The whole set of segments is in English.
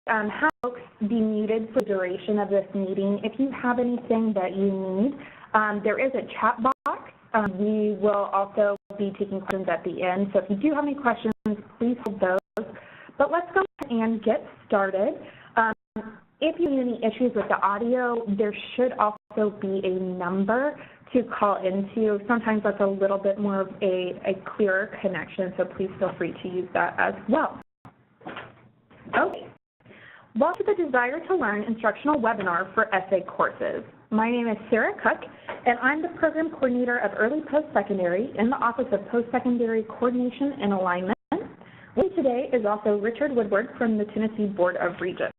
have folks be muted for the duration of this meeting. If you have anything that you need, there is a chat box. We will also be taking questions at the end. So if you do have any questions, please hold those. But let's go ahead and get started. If you need any issues with the audio, there should also be a number to call into. Sometimes that's a little bit more of a clearer connection, so please feel free to use that as well. Okay. Welcome to the Desire2Learn instructional webinar for essay courses. My name is Sarah Cook, and I'm the Program Coordinator of Early Post-Secondary in the Office of Post-Secondary Coordination and Alignment. With me today is also Richard Woodward from the Tennessee Board of Regents.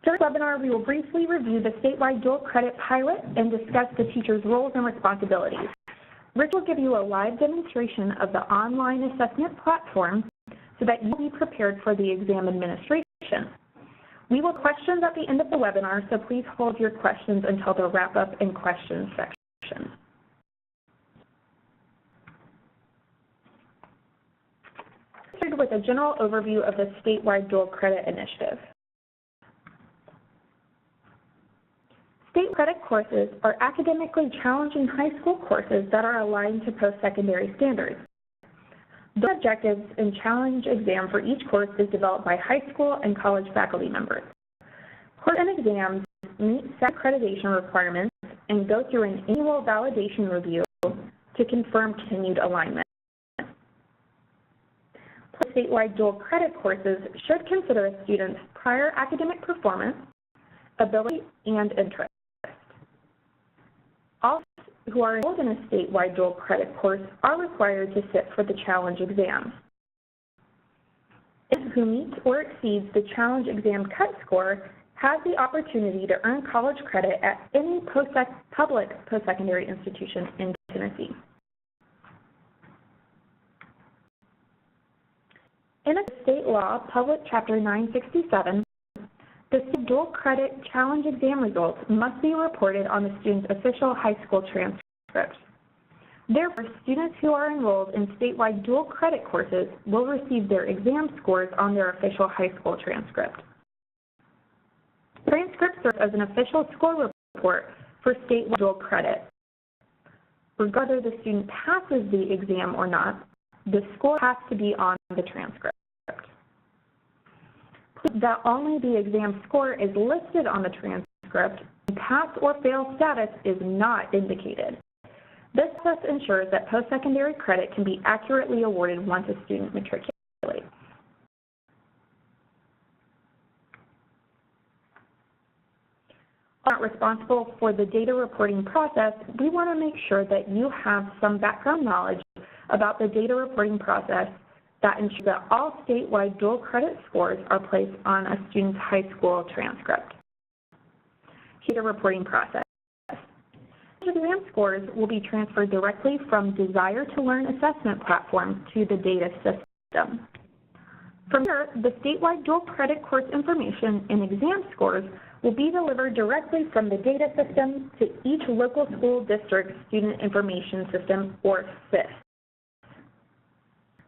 During the webinar, we will briefly review the statewide dual credit pilot and discuss the teacher's roles and responsibilities. Rich will give you a live demonstration of the online assessment platform so that you'll be prepared for the exam administration. We will have questions at the end of the webinar, so please hold your questions until the wrap-up and questions section. Let's start with a general overview of the statewide dual credit initiative. State credit courses are academically challenging high school courses that are aligned to post-secondary standards. The objectives and challenge exam for each course is developed by high school and college faculty members. Course and exams meet set accreditation requirements and go through an annual validation review to confirm continued alignment. Statewide dual credit courses should consider a student's prior academic performance, ability, and interest. All who are enrolled in a statewide dual credit course are required to sit for the challenge exam. Anyone who meets or exceeds the challenge exam cut score has the opportunity to earn college credit at any public post-secondary institution in Tennessee. In a state law, Public Chapter 967, the dual credit challenge exam results must be reported on the student's official high school transcript. Therefore, students who are enrolled in statewide dual credit courses will receive their exam scores on their official high school transcript. The transcript serves as an official score report for statewide dual credit. Regardless whether the student passes the exam or not, the score has to be on the transcript. That only the exam score is listed on the transcript, and pass or fail status is not indicated. This process ensures that post-secondary credit can be accurately awarded once a student matriculates. Not responsible for the data reporting process, we want to make sure that you have some background knowledge about the data reporting process that ensures that all statewide dual credit scores are placed on a student's high school transcript. Data reporting process. Exam scores will be transferred directly from Desire2Learn assessment platform to the data system. From here, the statewide dual credit course information and exam scores will be delivered directly from the data system to each local school district student information system, or SIS.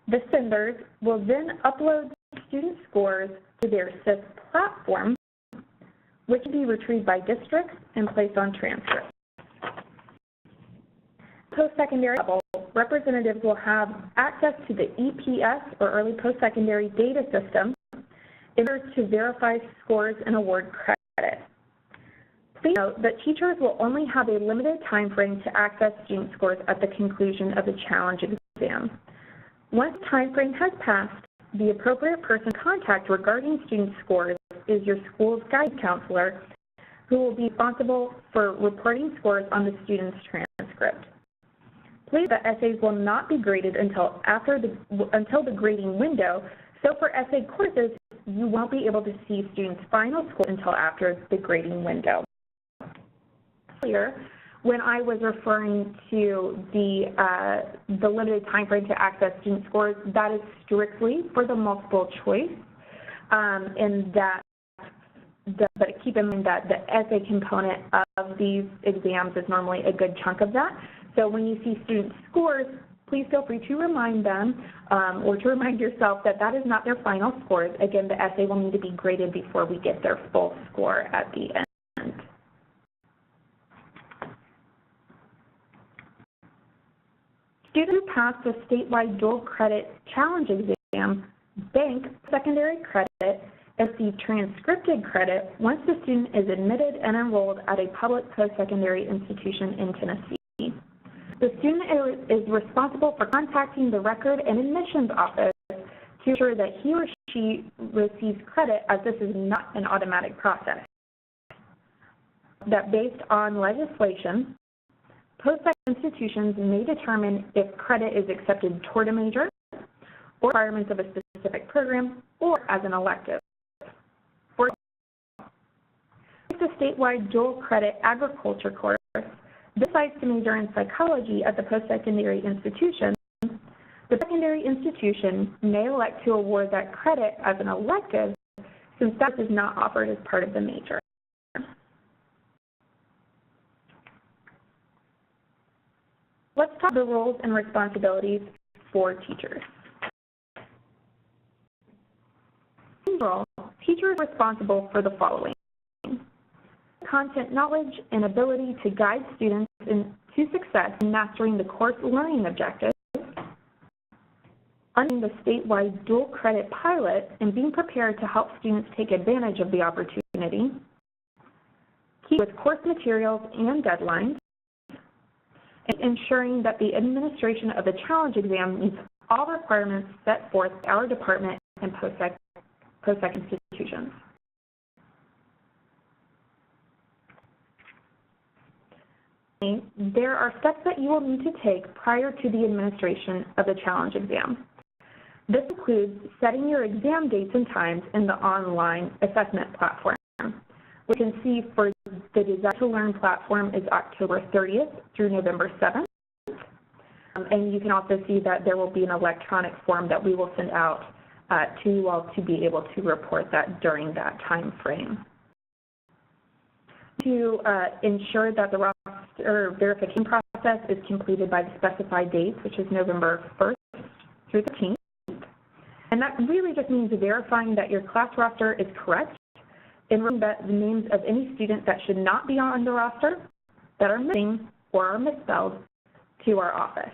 The senders will then upload student scores to their SIS platform, which will be retrieved by districts and placed on transcripts. Post-secondary level, representatives will have access to the EPS, or Early Post-Secondary Data System, in order to verify scores and award credit. Please note that teachers will only have a limited time frame to access student scores at the conclusion of the challenge exam. Once the time frame has passed, the appropriate person to contact regarding student scores is your school's guidance counselor, who will be responsible for reporting scores on the student's transcript. Please note that essays will not be graded until the grading window, so for essay courses, you won't be able to see students' final score until after the grading window. Earlier, when I was referring to the limited time frame to access student scores, that is strictly for the multiple choice, but keep in mind that the essay component of these exams is normally a good chunk of that. So when you see student scores, please feel free to remind them or to remind yourself that that is not their final scores. Again, the essay will need to be graded before we get their full score at the end. Students who pass the statewide dual credit challenge exam bank secondary credit and receive transcripted credit once the student is admitted and enrolled at a public post-secondary institution in Tennessee. The student is responsible for contacting the record and admissions office to ensure that he or she receives credit, as this is not an automatic process. That based on legislation, post-secondary institutions may determine if credit is accepted toward a major or requirements of a specific program or as an elective. For the statewide dual credit agriculture course, decides to major in psychology at the post-secondary institution, the secondary institution may elect to award that credit as an elective since that is not offered as part of the major. Let's talk about the roles and responsibilities for teachers. Overall, teachers are responsible for the following: content knowledge and ability to guide students to success in mastering the course learning objectives, understanding the statewide dual credit pilot and being prepared to help students take advantage of the opportunity, keep with course materials and deadlines, and ensuring that the administration of the challenge exam meets all requirements set forth by our department and post-sec institutions. There are steps that you will need to take prior to the administration of the challenge exam. This includes setting your exam dates and times in the online assessment platform. We can see for the Desire2Learn platform is October 30th through November 7th. And you can also see that there will be an electronic form that we will send out to you all to be able to report that during that time frame. To ensure that the roster verification process is completed by the specified dates, which is November 1st through 13th. And that really just means verifying that your class roster is correct and that the names of any student that should not be on the roster, that are missing or are misspelled, to our office.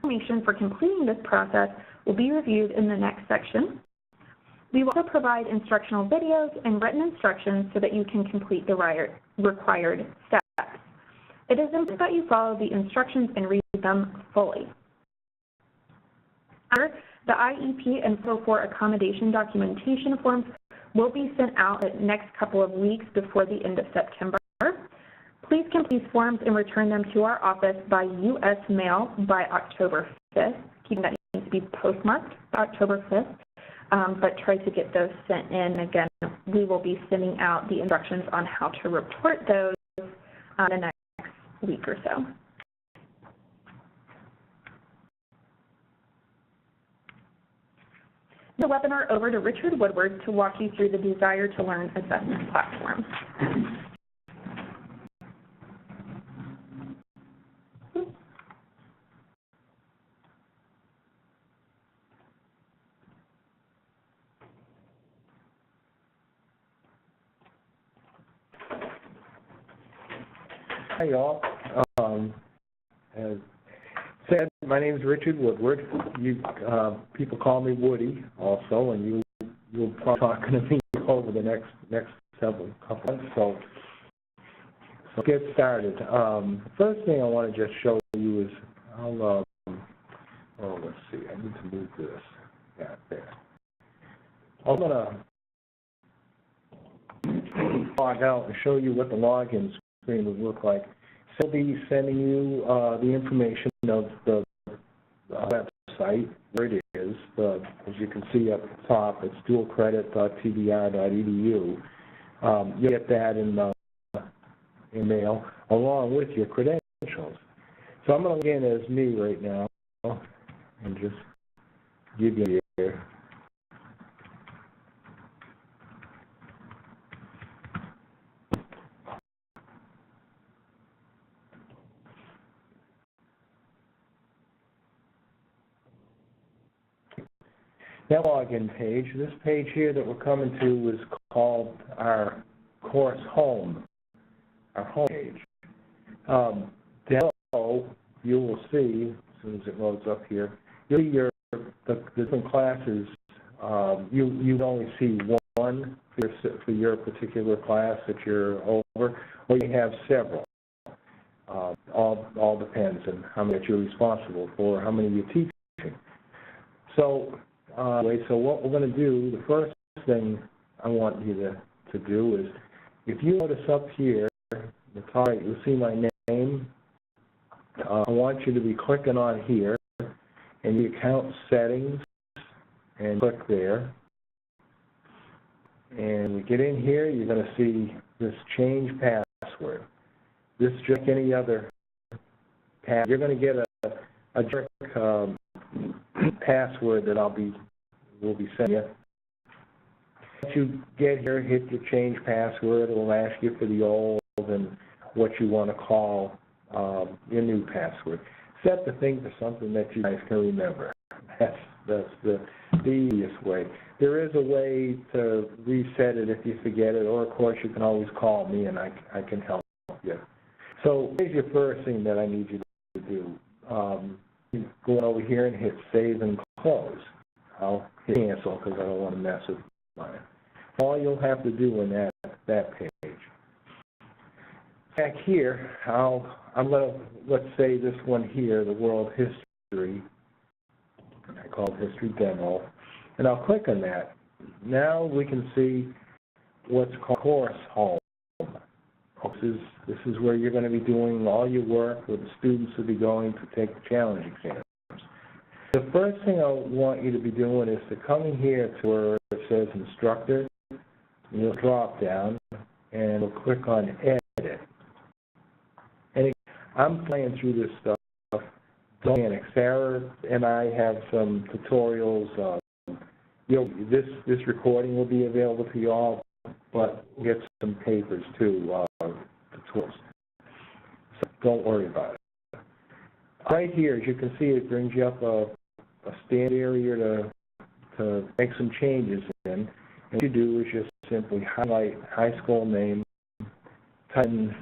Information for completing this process will be reviewed in the next section. We will also provide instructional videos and written instructions so that you can complete the required steps. It is important that you follow the instructions and read them fully. After the IEP and for accommodation documentation forms will be sent out the next couple of weeks before the end of September. Please complete these forms and return them to our office by U.S. mail by October 5th, keeping that needs to be postmarked October 5th. But try to get those sent in. Again, we will be sending out the instructions on how to report those the next week or so. The webinar over to Richard Woodward to walk you through the Desire2Learn assessment platform. Hi, y'all. As said, my name is Richard Woodward. People call me Woody also, and you'll probably talk to me over the next couple months. So get started. First thing I want to just show you is let's see. I need to move this. Yeah, there. I'm gonna log out and show you what the login screen would look like. So I'll be sending you the information of the website, where it is. As you can see up top, it's dualcredit.tdr.edu. You'll get that in mail along with your credentials. So I'm going to log in as me right now and just give you here. Now login page. This page here that we're coming to is called our course home, our home page. Down below, you will see, as soon as it loads up here, you'll see the different classes. You only see one for your particular class that you're over, or you have several. All depends on how many you're responsible for, how many you're teaching. So, so what we're going to do, the first thing I want you to do is, if you notice up here, the top right, you'll see my name. I want you to be clicking on here, and the account settings, and click there. And we get in here, you're going to see this change password. This is just like any other password. You're going to get a direct password that will be sent you. Once you get here, hit your change password. It will ask you for the old and what you want to call your new password. Set the thing for something that you guys can remember. That's the easiest way. There is a way to reset it if you forget it, or of course you can always call me and I can help you. So here's your first thing that I need you to do. Go over here and hit save and close. I'll hit cancel because I don't want to mess with mine. All you'll have to do in that page. Back here, I'm going to, let's say this one here, the world history. I call it history demo. And I'll click on that. Now we can see what's called course home. This is where you're going to be doing all your work, where the students will be going to take the challenge exams. The first thing I want you to be doing is to come in here to where it says instructor. You'll drop down and we'll click on edit. And I'm playing through this stuff. Don't panic. Sarah and I have some tutorials. This recording will be available to you all, but we'll get some papers too, tutorials. So don't worry about it. Right here, as you can see, it brings you up a standard area to make some changes in. And what you do is just simply highlight high school name, type in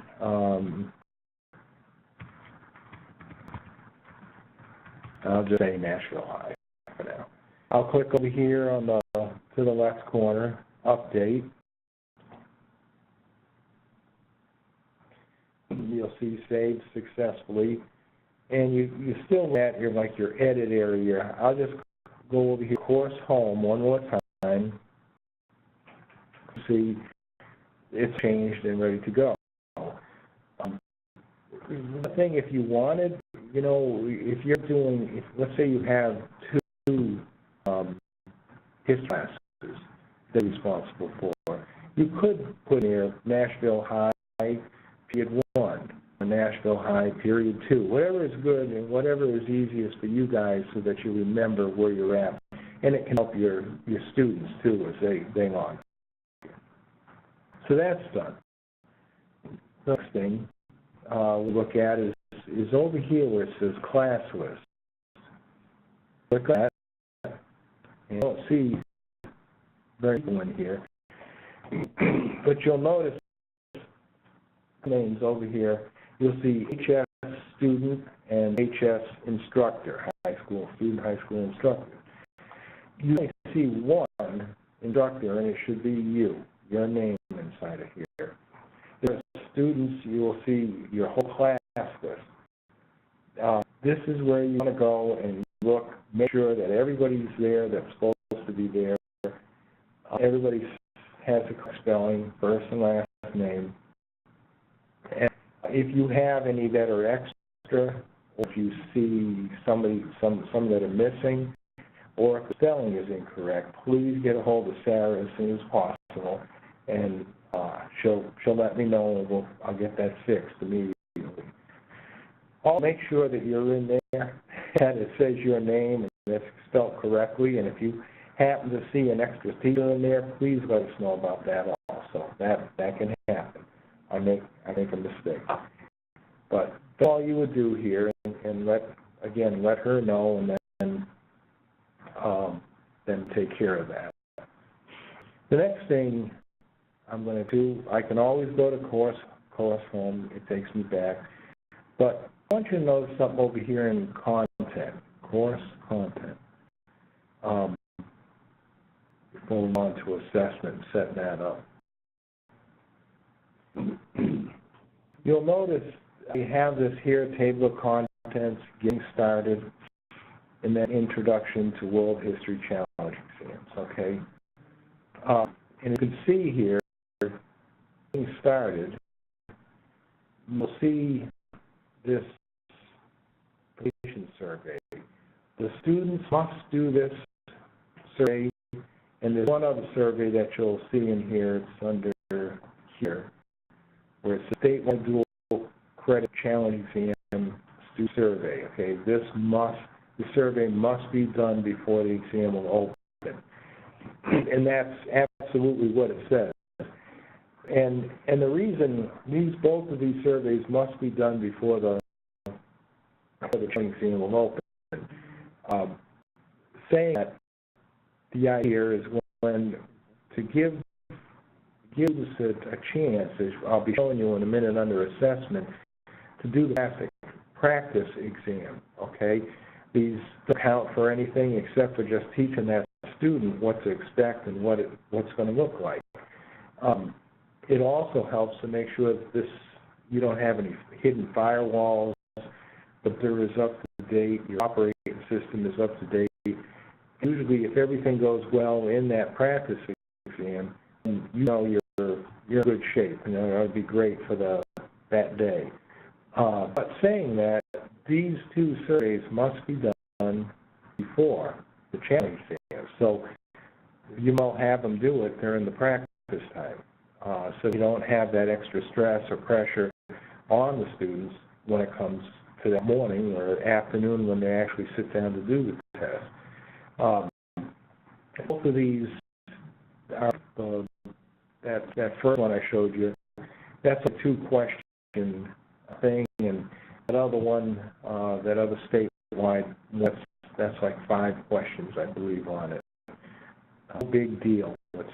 I'll just say Nashville High for now. I'll click over here on to the left corner, update. You'll see saved successfully, and you still at your edit area. I'll just go over here, course home one more time. See, it's changed and ready to go. The thing, if you wanted, if you're doing, let's say you have two history classes that you're responsible for, you could put in here Nashville High period 1 or Nashville High period 2, whatever is good and whatever is easiest for you guys so that you remember where you're at. And it can help your students too as they on. So that's done. The next thing we look at is over here where it says class list. Click on that, and you don't see very good one here, but you'll notice names over here. You'll see HS student and HS instructor, high school student, high school instructor. You may see one instructor, and it should be your name inside of here. There are students, you will see your whole class list. This is where you want to go and look, make sure that everybody's there that's supposed to be there. Everybody has a correct spelling, first and last name. And if you have any that are extra, or if you see some that are missing, or if the spelling is incorrect, please get a hold of Sarah as soon as possible, and she'll let me know, and I'll get that fixed immediately. I'll make sure that you're in there and it says your name and it's spelled correctly. And if you happen to see an extra teacher in there, please let us know about that also. That can happen. I make a mistake. But that's all you would do here, and let her know, and then then take care of that. The next thing I'm going to do, I can always go to course home, it takes me back, but I want you to notice something over here in content, course content. Going on to assessment, setting that up. You'll notice we have this here, table of contents, getting started, and then introduction to World History Challenge exams, okay? And you can see here, getting started, you'll see this patient survey. The students must do this survey, and there's one other survey that you'll see in here, it's under here, where it's a statewide dual credit challenge exam student survey, okay? The survey must be done before the exam will open. And that's absolutely what it says. And the reason both of these surveys must be done before the challenge exam will open. Saying that, the idea here is when to give us a chance, as I'll be showing you in a minute under assessment, to do the practice exam, okay? These don't count for anything except for just teaching that student what to expect and what's going to look like. It also helps to make sure that you don't have any hidden firewalls, the computer is up to date, your operating system is up to date. Usually, if everything goes well in that practice exam, you know you're in good shape. You know, that would be great for that day. But saying that, these two surveys must be done before the challenge exam. So you won't have them do it during the practice time. So you don't have that extra stress or pressure on the students when it comes to that morning or afternoon when they actually sit down to do the test. Both of these are that first one I showed you. That's a two-question thing, and that other one, that other statewide, that's like 5 questions, I believe, on it. No big deal. But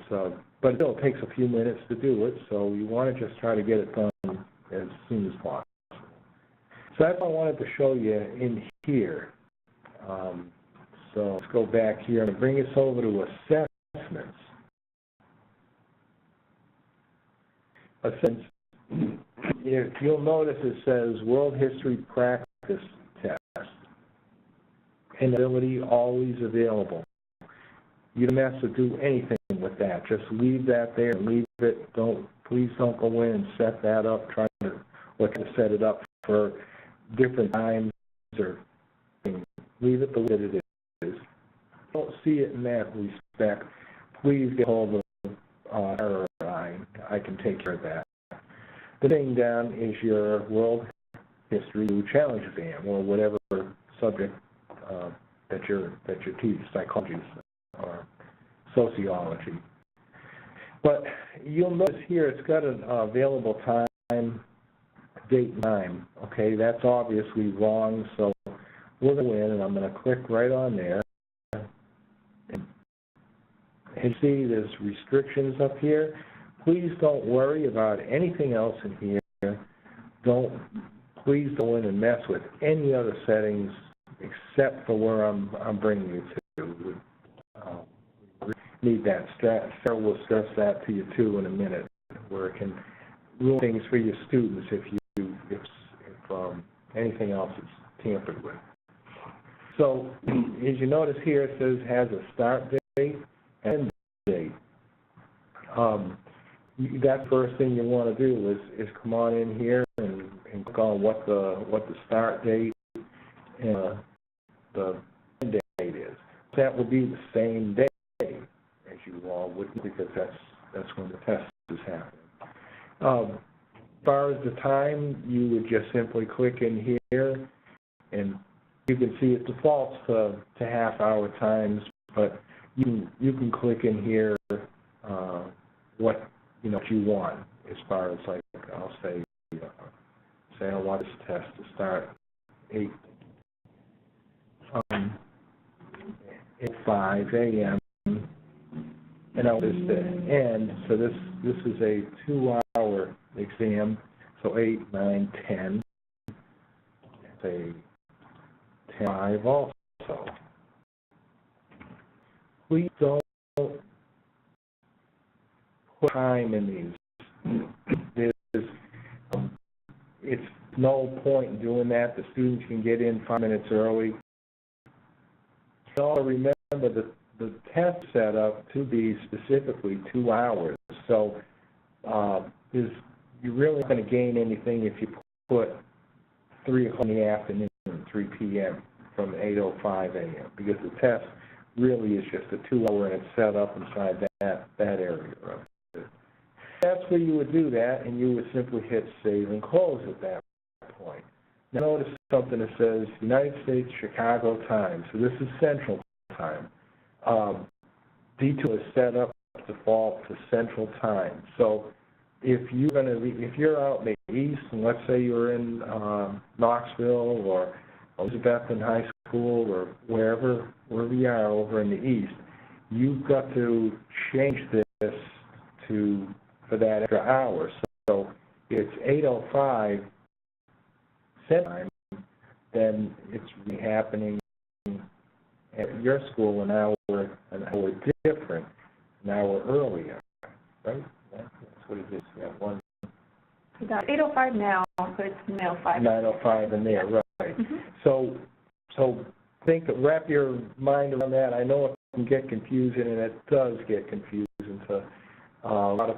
still, it takes a few minutes to do it, so you want to just try to get it done as soon as possible. So that's what I wanted to show you in here. So let's go back here and bring us over to assessments. If you'll notice it says World History Practice Test. And ability always available. You don't have to do anything with that. Just leave that there and leave it. Please don't go in and set that up. Try to set it up for different times or leave it the way that it is. Don't see it in that respect. Please get hold of her or I can take care of that. The thing down is your World History Challenge exam or whatever subject that you teach, psychology or sociology. But you'll notice here it's got an available time, date, and time. Okay, that's obviously wrong, so we're going to go in and I'm going to click right on there. And see there's restrictions up here. Please don't worry about anything else in here. Please don't go in and mess with any other settings except for where I'm bringing you to. Need that stress. Sarah will stress that to you too in a minute, where it can ruin things for your students if anything else is tampered with. So as you notice here, it says has a start date and end date. That first thing you want to do is come on in here and click on what the start date and the end date is. That will be the same day as you all would, because that's when the test is happening. As far as the time, you would just simply click in here, and you can see it defaults to half-hour times, but you can click in here what you want as far as, like, I'll say I want this test to start 8. If 8:05 a.m. and I'll just end. So this is a 2-hour exam. So 8, 9, 10. Say 10:05 also. Please don't put time in these. It's no point in doing that. The students can get in 5 minutes early. Also remember that the test set up to be specifically 2 hours. So you're really not going to gain anything if you put 3 o'clock in the afternoon, 3 p.m. from 8:05 a.m. because the test really is just a 2-hour and it's set up inside that area. Right? That's where you would do that, and you would simply hit save and close at that point. Now notice something that says United States Chicago time. So this is Central Time. D2 is set up default to Central Time. So if you're out in the east, and let's say you're in Knoxville or Elizabethton High School or wherever you are over in the east, you've got to change this for that extra hour. So if it's 8:05 Central Time, then it's really happening at your school an hour different, an hour earlier, right? That's what it is. Yeah, one. That's 8:05 now, so it's 9:05. 9:05 in there, right? Mm-hmm. So wrap your mind around that. I know it can get confusing, and it does get confusing to a lot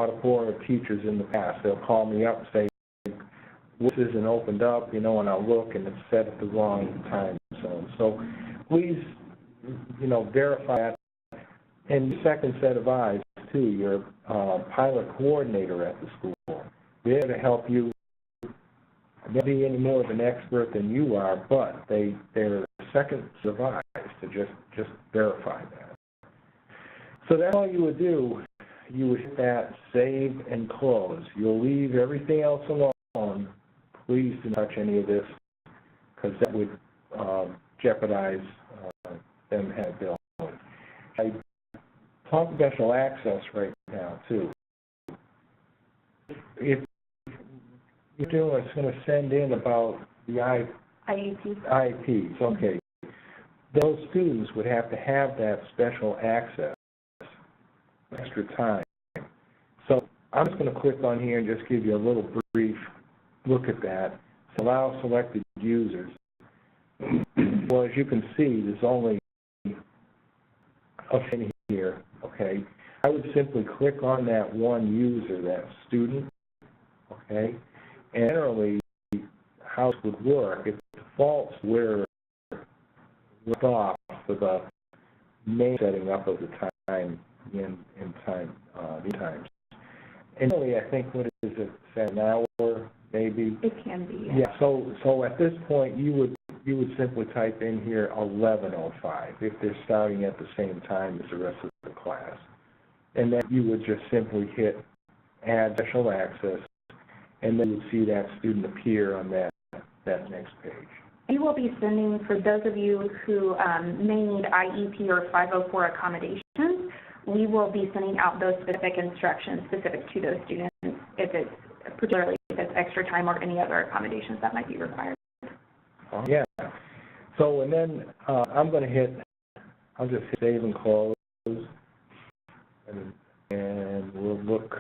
of former teachers in the past. They'll call me up and say, "This isn't opened up," and I'll look, and it's set at the wrong time zone. So please, verify that. And the second set of eyes, too, your pilot coordinator at the school. They're there to help you. They'll be any more of an expert than you are, but they're a second set of eyes to just verify that. So that's all you would do. You would hit that save and close. You'll leave everything else alone. Please do not touch any of this, because that would jeopardize them having ability. I talk about special access right now, too. If you're doing, it's going to send in about the IEPs. Okay. Those students would have to have that special access extra time. So I'm just going to click on here and just give you a little brief look at that. So allow selected users. Well, as you can see, there's only a thing here, okay? I would simply click on that one user, that student, okay? And generally, how it would work, it defaults where it's off for the main setting up of the time in times. And really, I think, what is it, an hour, maybe? It can be, yeah. So at this point, you would simply type in here 11:05 if they're starting at the same time as the rest of the class. And then you would just simply hit add special access, and then you would see that student appear on that next page. We will be sending, for those of you who may need IEP or 504 accommodations, we will be sending out those specific instructions specific to those students, particularly if it's extra time or any other accommodations that might be required. Yeah. So, and then I'll just hit save and close, and we'll look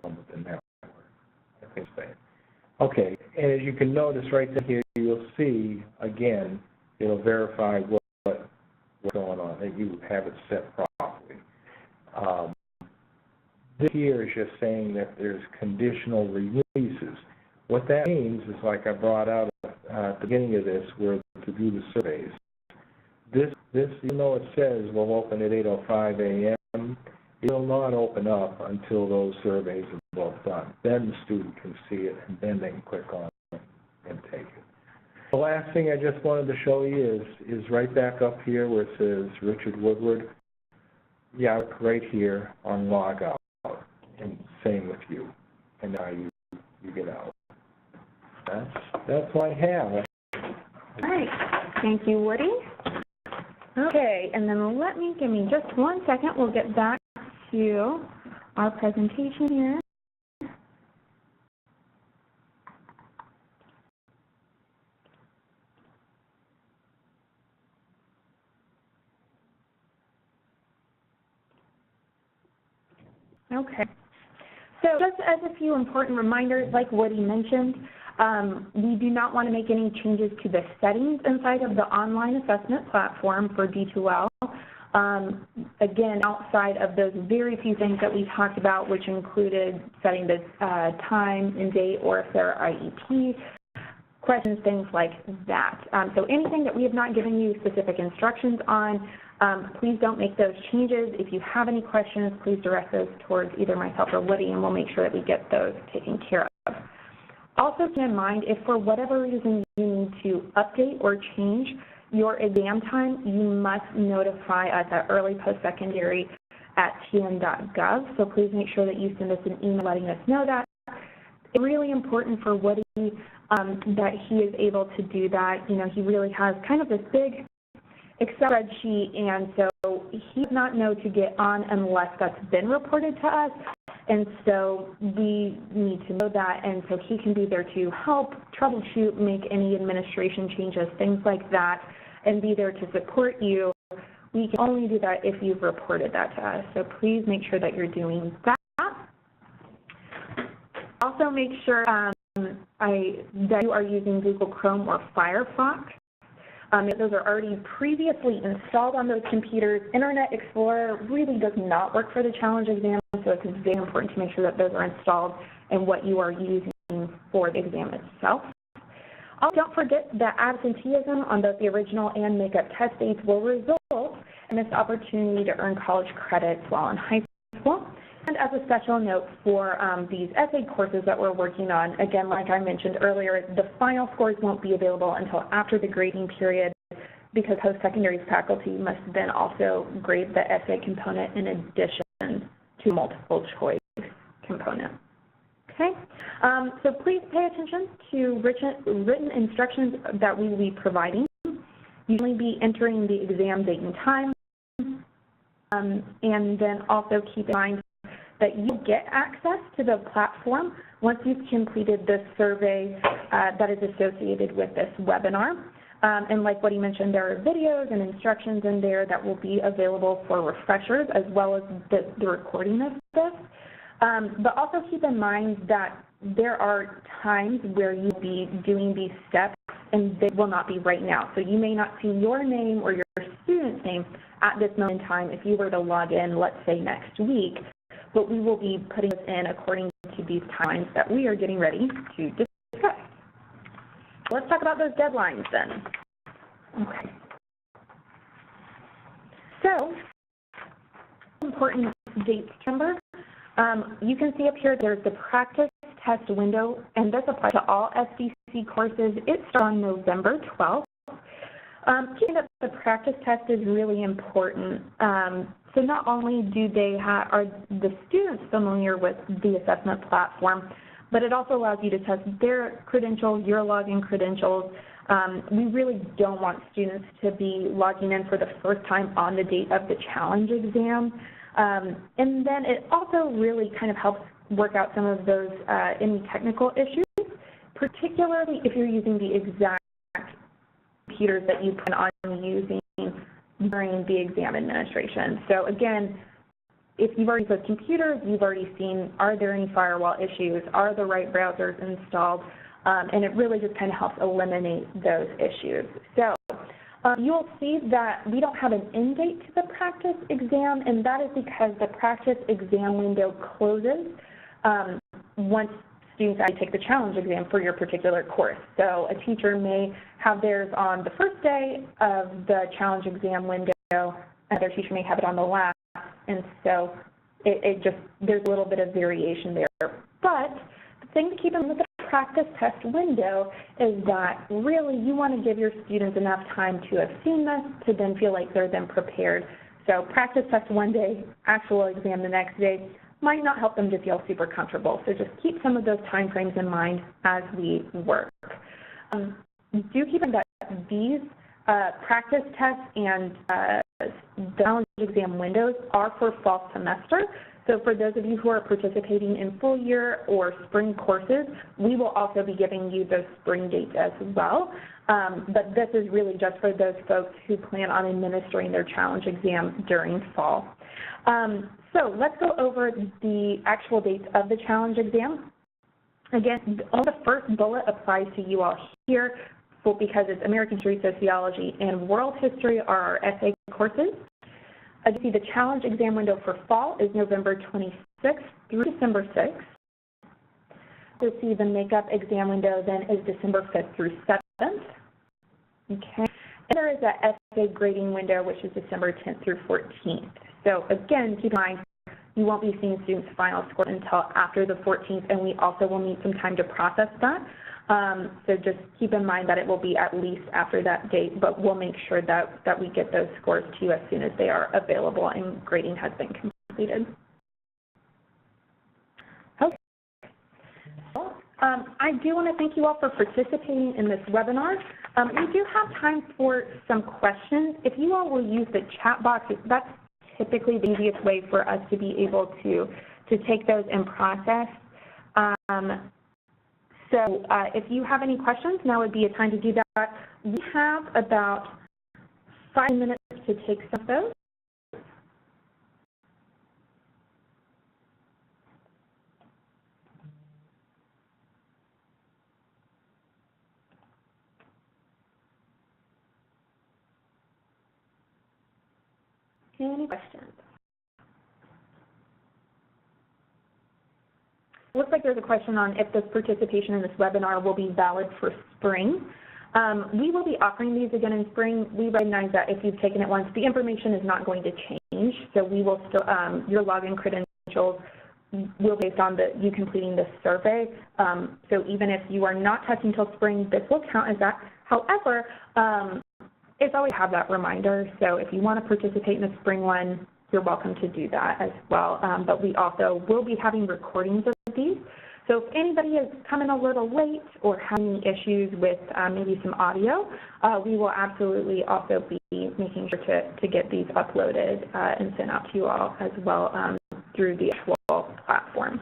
with the network. I think so. Okay, and as you can notice right here, you'll see, again, it'll verify what's going on, that you have it set properly. This here is just saying that there's conditional releases. What that means is, like I brought out at the beginning of this, where to do the surveys. This, even though it says we'll open at 8:05 a.m., it will not open up until those surveys are both done. Then the student can see it, and then they can click on it and take it. The last thing I just wanted to show you is right back up here where it says Richard Woodward. Yeah, right here on log out, and same with you, and now you get out. That's what I have. All right. Thank you, Woody. Okay, and then give me just 1 second. We'll get back to our presentation here. Okay. So just as a few important reminders, like Woody mentioned, we do not want to make any changes to the settings inside of the online assessment platform for D2L. Again, outside of those very few things that we talked about, which included setting the time and date, or if there are IEP questions, things like that. So anything that we have not given you specific instructions on, please don't make those changes. If you have any questions, please direct those towards either myself or Woody, and we'll make sure that we get those taken care of. Also keep in mind, if for whatever reason you need to update or change your exam time, you must notify us at earlypostsecondary@tn.gov. So please make sure that you send us an email letting us know that. It's really important for Woody that he is able to do that. You know, he really has kind of this big Excel spreadsheet, and so he does not know to get on unless that's been reported to us. And so we need to know that, and so he can be there to help troubleshoot, make any administration changes, things like that, and be there to support you. We can only do that if you've reported that to us. So please make sure that you're doing that. Also make sure that you are using Google Chrome or Firefox. Those are already previously installed on those computers. Internet Explorer really does not work for the challenge exam, so it's very important to make sure that those are installed and what you are using for the exam itself. Also, don't forget that absenteeism on both the original and makeup test dates will result in this opportunity to earn college credits while in high school. And as a special note for these essay courses that we're working on, again, like I mentioned earlier, the final scores won't be available until after the grading period, because post-secondary faculty must then also grade the essay component in addition to multiple choice component. Okay, so please pay attention to written instructions that we will be providing. You will be entering the exam date and time, and then also keep in mind that you get access to the platform once you've completed the survey that is associated with this webinar. And like what he mentioned, there are videos and instructions in there that will be available for refreshers, as well as the recording of this. But also keep in mind that there are times where you'll be doing these steps and they will not be right now. So you may not see your name or your student's name at this moment in time if you were to log in, let's say next week, but we will be putting this in according to these timelines that we are getting ready to discuss. Let's talk about those deadlines then. Okay. So, important dates to remember. You can see up here there's the practice test window, and this applies to all SDC courses. It starts on November 12th. Keeping up the practice test is really important. So not only are the students familiar with the assessment platform, but it also allows you to test their credentials, your login credentials. We really don't want students to be logging in for the first time on the date of the challenge exam. And then it also really kind of helps work out some of those any technical issues, particularly if you're using the exact computers that you plan on using during the exam administration. So again, if you've already put computers, you've already seen, are there any firewall issues? Are the right browsers installed? And it really just kind of helps eliminate those issues. So you'll see that we don't have an end date to the practice exam, and that is because the practice exam window closes once students actually take the challenge exam for your particular course. So a teacher may have theirs on the first day of the challenge exam window, another teacher may have it on the last, and so there's a little bit of variation there. But the thing to keep in mind with the practice test window is that really you want to give your students enough time to have seen this to then feel like they're then prepared. So practice test one day, actual exam the next day might not help them to feel super comfortable. So just keep some of those time frames in mind as we work. Do keep in mind that these practice tests and the challenge exam windows are for fall semester. So for those of you who are participating in full year or spring courses, we will also be giving you those spring dates as well. But this is really just for those folks who plan on administering their challenge exam during fall. So let's go over the actual dates of the challenge exam. Again, all the first bullet applies to you all here because it's American History, Sociology, and World History are our essay courses. As you see, the challenge exam window for fall is November 26th through December 6th. You'll see the makeup exam window then is December 5th through 7th. Okay. And there is that essay grading window, which is December 10th through 14th. So again, keep in mind, you won't be seeing students' final score until after the 14th, and we also will need some time to process that. So just keep in mind that it will be at least after that date, but we'll make sure that we get those scores to you as soon as they are available and grading has been completed. Okay. Well, I do want to thank you all for participating in this webinar. We do have time for some questions. If you all will use the chat box, that's typically the easiest way for us to be able to take those and process. So if you have any questions, now would be a time to do that. We have about 5 minutes to take some of those. Any questions? It looks like there's a question on if this participation in this webinar will be valid for spring. We will be offering these again in spring. We recognize that if you've taken it once, the information is not going to change. So we will still, your login credentials will be based on you completing this survey. So even if you are not testing until spring, this will count as that. However, it's always have that reminder. So if you want to participate in the spring one, you're welcome to do that as well. But we also will be having recordings of these. So if anybody is coming a little late or having issues with maybe some audio, we will absolutely also be making sure to get these uploaded and sent out to you all as well through the actual platform.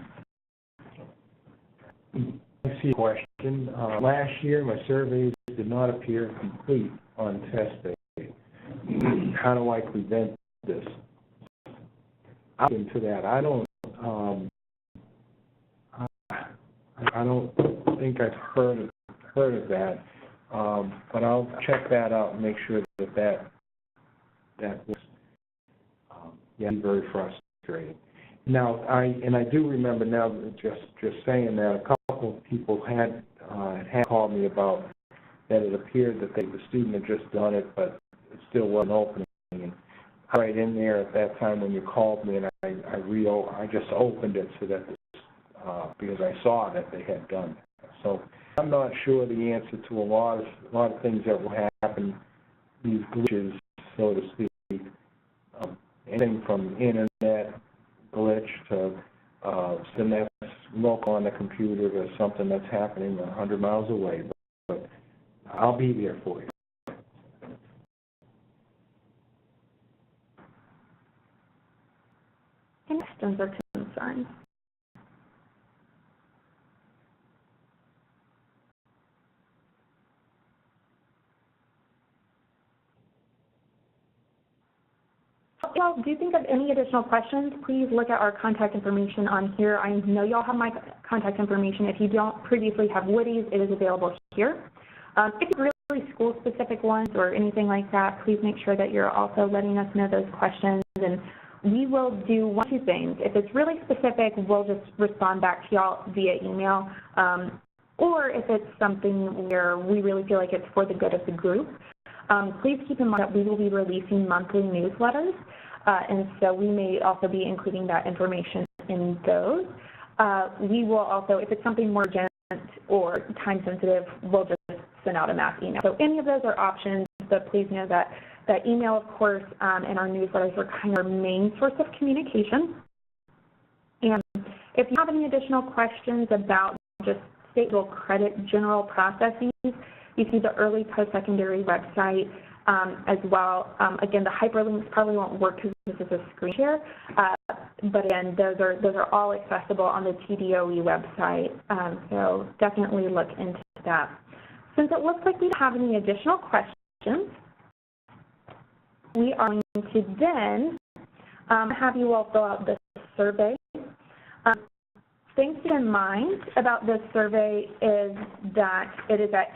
I see a question. Last year, my surveys did not appear complete on test day. How do I prevent this? I'll get into that. I don't think I've heard of that, but I'll check that out and make sure that was very frustrating. Now, I do remember now, just saying that a couple of people had called me about that it appeared that the student had just done it, but it still wasn't opening. And right in there at that time when you called me, and I just opened it so that because I saw that they had done it. So I'm not sure the answer to a lot of things that will happen. These glitches, so to speak, anything from internet glitch to some that's local on the computer to something that's happening 100 miles away. But I'll be there for you. Any questions or concerns? If y'all do think of any additional questions, please look at our contact information on here. I know y'all have my contact information. If you don't previously have Woody's, it is available here. If you really school-specific ones or anything like that, please make sure that you're also letting us know those questions. And we will do one of two things. If it's really specific, we'll just respond back to y'all via email. Or if it's something where we really feel like it's for the good of the group, please keep in mind that we will be releasing monthly newsletters. And so we may also be including that information in those. We will also, if it's something more urgent or time-sensitive, we'll just send out a mass email. So any of those are options, but please know that email, of course, and our newsletters are kind of our main source of communication. And if you have any additional questions about just state-level credit general processes, you see the early post-secondary website as well. Again, the hyperlinks probably won't work because this is a screen share, but again, those are all accessible on the TDOE website, so definitely look into that. Since it looks like we don't have any additional questions, we are going to then have you all fill out this survey. Things to keep in mind about this survey is that it is at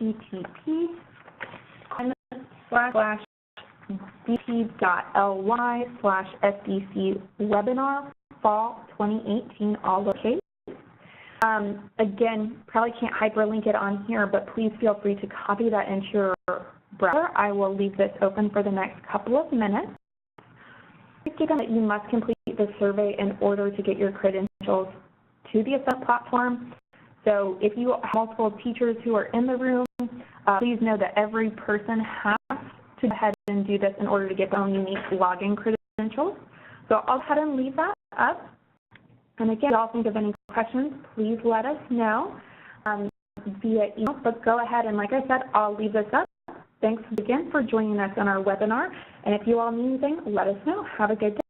http://bp.ly/SDC webinar fall 2018, all lowercase. Again, probably can't hyperlink it on here, but please feel free to copy that into your browser. I will leave this open for the next couple of minutes. Keep in mind that you must complete the survey in order to get your credentials to the Ascent platform. So if you have multiple teachers who are in the room, please know that every person has to go ahead and do this in order to get their own unique login credentials. So I'll go ahead and leave that up. And again, if you all think of any questions, please let us know via email. But go ahead and, like I said, I'll leave this up. Thanks again for joining us on our webinar. And if you all need anything, let us know. Have a good day.